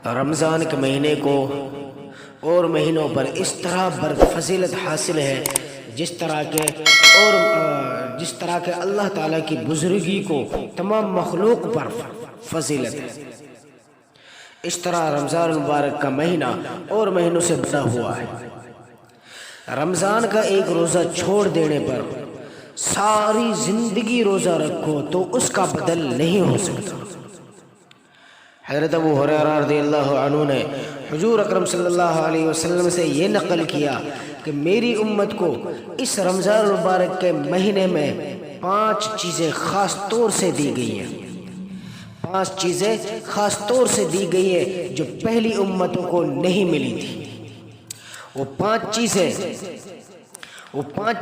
رمضان کے مہینے کو اور مہینوں پر اس طرح فضیلت حاصل ہے جس طرح کے اللہ تعالیٰ کی بزرگی کو تمام مخلوق پر فضیلت ہے، اس طرح رمضان المبارک کا مہینہ اور مہینوں سے بڑا ہوا ہے۔ رمضان کا ایک روزہ چھوڑ دینے پر ساری زندگی روزہ رکھو تو اس کا بدل نہیں ہو سکتا۔ حضرت ابو ہریرہ رضی اللہ عنہ نے حضور اکرم صلی اللہ علیہ وسلم سے یہ نقل کیا کہ میری امت کو اس رمضان المبارک کے مہینے میں 5 چیزیں خاص طور سے دی گئی ہیں، 5 چیزیں خاص طور سے دی گئی ہیں جو پہلی امتوں کو نہیں ملی تھی۔ وہ 5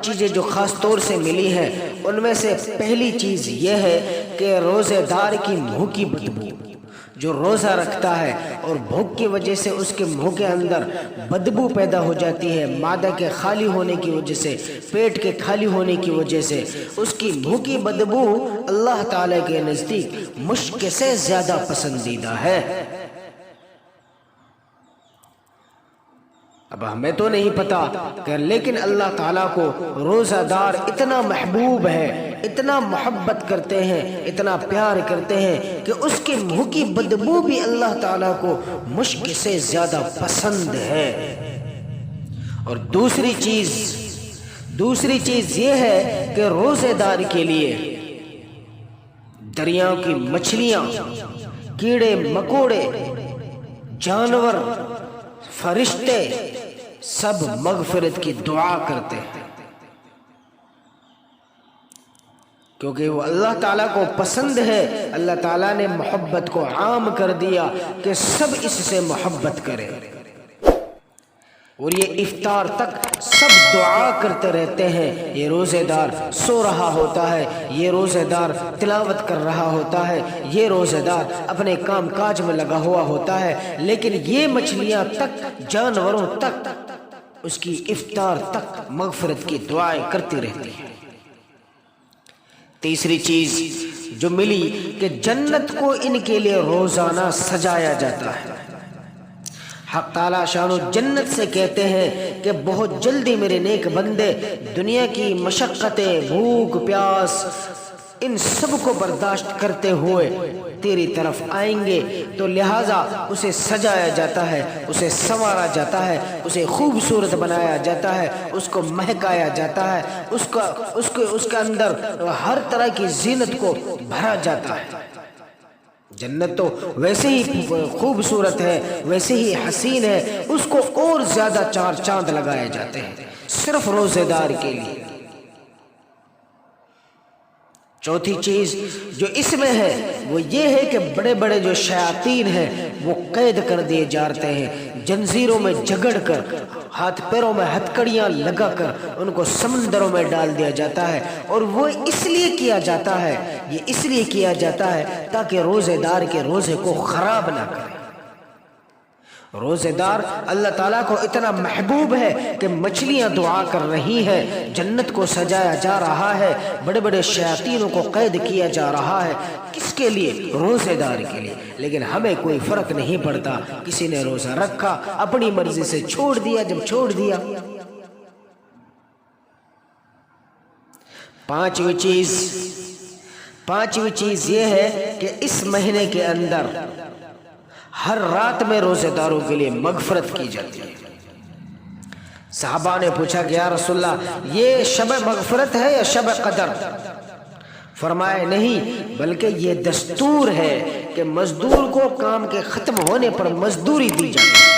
چیزیں جو خاص طور سے ملی ہیں، ان میں سے پہلی چیز یہ ہے کہ روزے دار کی منہ کی بدبو، جو روزہ رکھتا ہے اور بھوک کی وجہ سے اس کے منہ کے اندر بدبو پیدا ہو جاتی ہے، معدہ کے خالی ہونے کی وجہ سے، پیٹ کے خالی ہونے کی وجہ سے، اس کی منہ کی بدبو اللہ تعالی کے نزدیک مشک سے زیادہ پسندیدہ ہے۔ اب ہمیں تو نہیں پتا کہ لیکن اللہ تعالیٰ کو روزہ دار اتنا محبوب ہے، اتنا محبت کرتے ہیں، اتنا پیار کرتے ہیں کہ اس کے منہ کی بدبو بھی اللہ تعالیٰ کو مشک سے زیادہ پسند ہے۔ اور دوسری چیز یہ ہے کہ روزے دار کے لیے دریاؤں کی مچھلیاں، کیڑے مکوڑے، جانور، فرشتے سب مغفرت کی دعا کرتے ہیں، کیونکہ وہ اللہ تعالیٰ کو پسند ہے۔ اللہ تعالیٰ نے محبت کو عام کر دیا کہ سب اس سے محبت کرے، اور یہ افطار تک سب دعا کرتے رہتے ہیں۔ یہ روزے دار سو رہا ہوتا ہے، یہ روزے دار تلاوت کر رہا ہوتا ہے، یہ روزے دار اپنے کام کاج میں لگا ہوا ہوتا ہے، لیکن یہ مچھلیاں تک، جانوروں تک، اس کی افطار تک مغفرت کی دعائیں کرتی رہتی ہیں۔ تیسری چیز جو ملی کہ جنت کو ان کے لیے روزانہ سجایا جاتا ہے۔ حق تعالیٰ شان و جنت سے کہتے ہیں کہ بہت جلدی میرے نیک بندے دنیا کی مشقتیں، بھوک پیاس، ان سب کو برداشت کرتے ہوئے تیری طرف آئیں گے، تو لہٰذا اسے سجایا جاتا ہے، اسے سنوارا جاتا ہے، اسے خوبصورت بنایا جاتا ہے، اس کو مہکایا جاتا ہے، اس کے اندر ہر طرح کی زینت کو بھرا جاتا ہے۔ جنت تو ویسے ہی خوبصورت ہے، ویسے ہی حسین ہے، اس کو اور زیادہ 4 چاند لگائے جاتے ہیں صرف روزے دار کے لیے۔ چوتھی چیز جو اس میں ہے وہ یہ ہے کہ بڑے بڑے جو شیاطین ہیں وہ قید کر دیے جاتے ہیں، جنزیروں میں جگڑ کر، ہاتھ پیروں میں ہتکڑیاں لگا کر ان کو سمندروں میں ڈال دیا جاتا ہے، اور وہ اس لیے کیا جاتا ہے تاکہ روزے دار کے روزے کو خراب نہ کرے۔ روزے دار اللہ تعالیٰ کو اتنا محبوب ہے کہ مچھلیاں دعا کر رہی ہیں، جنت کو سجایا جا رہا ہے، بڑے بڑے شیاطینوں کو قید کیا جا رہا ہے، کس کے لیے؟ روزے دار کے لیے۔ لیکن ہمیں کوئی فرق نہیں پڑتا، کسی نے روزہ رکھا، اپنی مرضی سے چھوڑ دیا، جب چھوڑ دیا۔ پانچویں چیز یہ ہے کہ اس مہینے کے اندر ہر رات میں روزے داروں کے لیے مغفرت کی جاتی ہے۔ صحابہ نے پوچھا کہ یا رسول اللہ یہ شب مغفرت ہے یا شب قدر؟ فرمایا نہیں، بلکہ یہ دستور ہے کہ مزدور کو کام کے ختم ہونے پر مزدوری دی جاتی ہے۔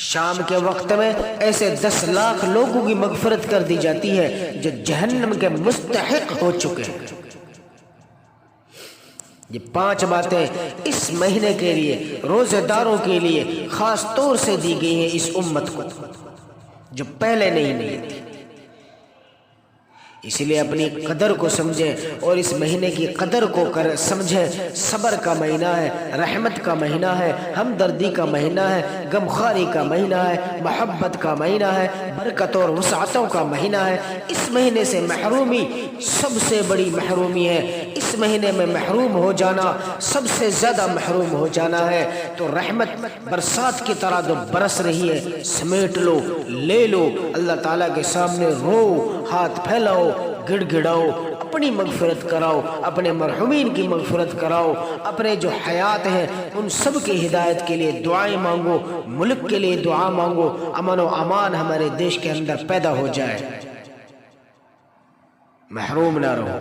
شام کے وقت میں ایسے 10 لاکھ لوگوں کی مغفرت کر دی جاتی ہے جو جہنم کے مستحق ہو چکے ہیں۔ یہ 5 باتیں اس مہینے کے لیے، روزے داروں کے لیے خاص طور سے دی گئی ہیں اس امت کو، جو پہلے نہیں تھی۔ اس لیے اپنی قدر کو سمجھیں اور اس مہینے کی قدر کو سمجھیں۔ صبر کا مہینہ ہے، رحمت کا مہینہ ہے، ہمدردی کا مہینہ ہے، غمخواری کا مہینہ ہے، محبت کا مہینہ ہے، برکت اور وسعتوں کا مہینہ ہے۔ اس مہینے سے محرومی سب سے بڑی محرومی ہے۔ اس مہینے میں محروم ہو جانا سب سے زیادہ محروم ہو جانا ہے۔ تو رحمت برسات کی طرح جو برس رہی ہے، سمیٹ لو، لے لو، اللہ تعالیٰ کے سامنے رو، ہاتھ پھیلاؤ، گڑ گڑاؤ، اپنی مغفرت کراؤ، اپنے مرحومین کی مغفرت کراؤ، اپنے جو حیات ہیں ان سب کی ہدایت کے لیے دعائیں مانگو، ملک کے لیے دعا مانگو، امن و امان ہمارے دیش کے اندر پیدا ہو جائے، محروم نہ رہو۔